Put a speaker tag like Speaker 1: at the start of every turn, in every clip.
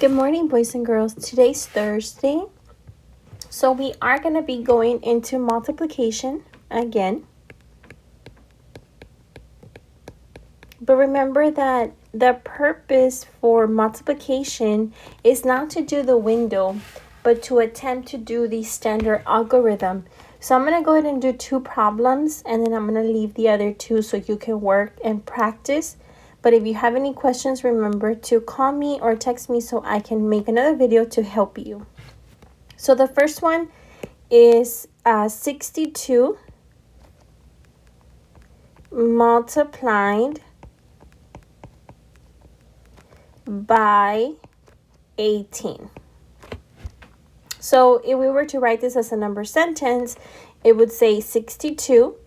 Speaker 1: Good morning, boys and girls. Today's Thursday, so we are going to be going into multiplication again. But remember that the purpose for multiplication is not to do the window, but to attempt to do the standard algorithm. So I'm going to go ahead and do 2 problems, and then I'm going to leave the other 2 so you can work and practice. But if you have any questions, remember to call me or text me so I can make another video to help you. So the first one is 62 multiplied by 18. So if we were to write this as a number sentence, it would say 62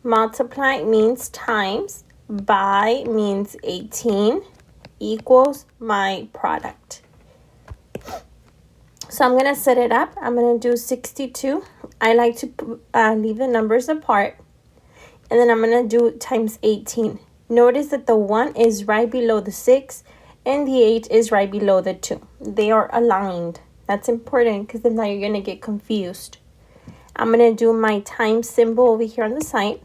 Speaker 1: multiply means times, by means 18, equals my product. So I'm going to set it up. I'm going to do 62. I like to leave the numbers apart. And then I'm going to do times 18. Notice that the 1 is right below the 6 and the 8 is right below the 2. They are aligned. That's important because then now you're going to get confused. I'm going to do my times symbol over here on the side.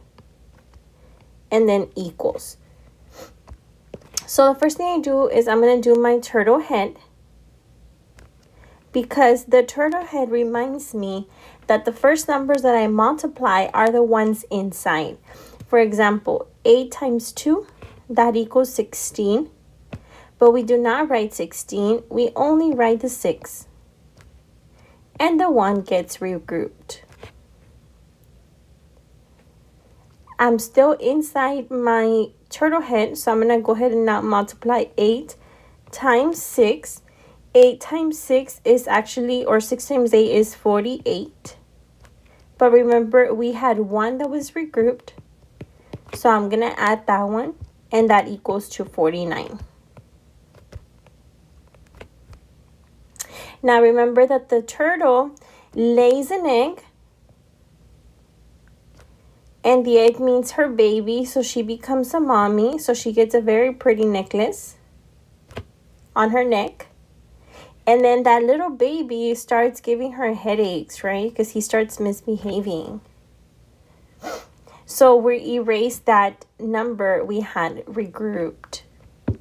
Speaker 1: And then equals. So the first thing I do is I'm going to do my turtle head, because the turtle head reminds me that the first numbers that I multiply are the ones inside. For example, 8 times 2, that equals 16. But we do not write 16. We only write the 6. And the 1 gets regrouped. I'm still inside my turtle head, so I'm going to go ahead and now multiply 8 times 6. 8 times 6 is actually, or 6 times 8 is 48. But remember, we had 1 that was regrouped. So I'm going to add that one, and that equals to 49. Now remember that the turtle lays an egg. And the egg means her baby, so she becomes a mommy. So she gets a very pretty necklace on her neck. And then that little baby starts giving her headaches, right? Because he starts misbehaving. So we erase that number we had regrouped.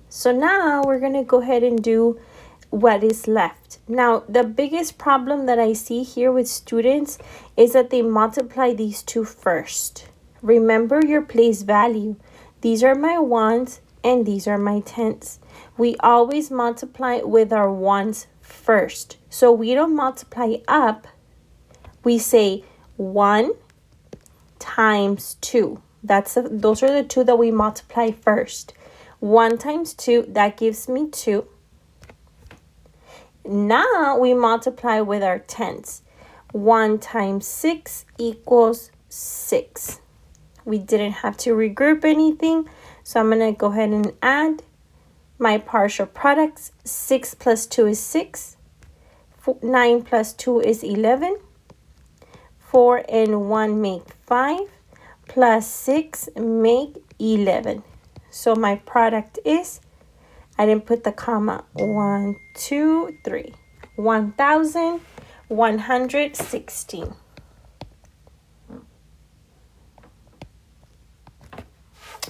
Speaker 1: So now we're going to go ahead and do what is left. Now, the biggest problem that I see here with students is that they multiply these 2 first. Remember your place value. These are my 1s and these are my 10s. We always multiply with our 1s first. So we don't multiply up. We say 1 times 2. Those are the 2 that we multiply first. 1 times 2, that gives me 2. Now we multiply with our 10s. 1 times 6 equals 6. We didn't have to regroup anything, so I'm going to go ahead and add my partial products. 6 plus 2 is 6. 9 plus 2 is 11. 4 and 1 make 5. Plus 6 make 11. So my product is, I didn't put the comma, 1, 2, 3. 1,116.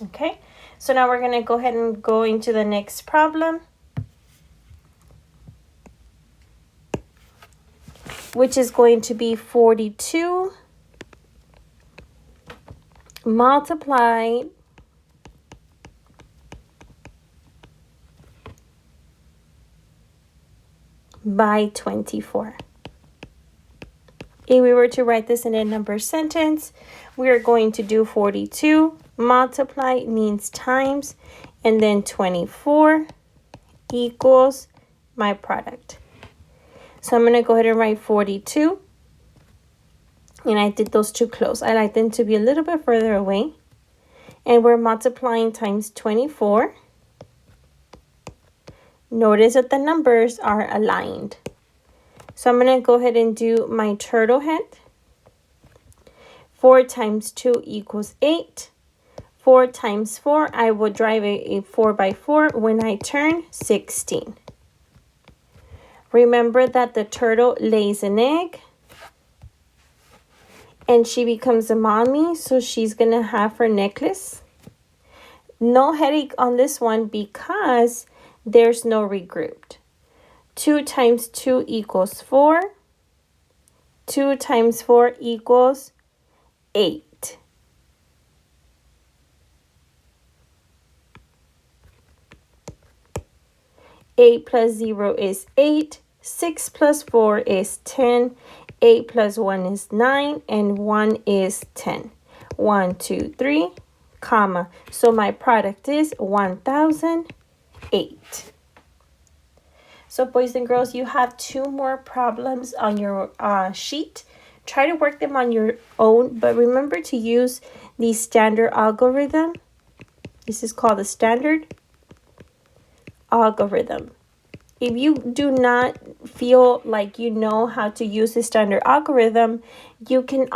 Speaker 1: Okay, so now we're going to go ahead and go into the next problem, which is going to be 42 multiplied by 24. If we were to write this in a number sentence, we are going to do 42 multiply means times, and then 24 equals my product. So I'm going to go ahead and write 42. And I did those 2 close. I like them to be a little bit further away. And we're multiplying times 24. Notice that the numbers are aligned. So I'm going to go ahead and do my turtle head. 4 times 2 equals 8. 4 times 4, I will drive a 4 by 4 when I turn 16. Remember that the turtle lays an egg and she becomes a mommy, so she's going to have her necklace. No headache on this one because there's no regrouped. 2 times 2 equals 4. 2 times 4 equals 8. Eight plus 0 is 8. 6 plus 4 is 10. 8 plus 1 is 9. And 1 is 10. 1, 2, 3, comma. So my product is 1008. So boys and girls, you have 2 more problems on your sheet. Try to work them on your own, but remember to use the standard algorithm. This is called the standard algorithm. If you do not feel like you know how to use the standard algorithm, you can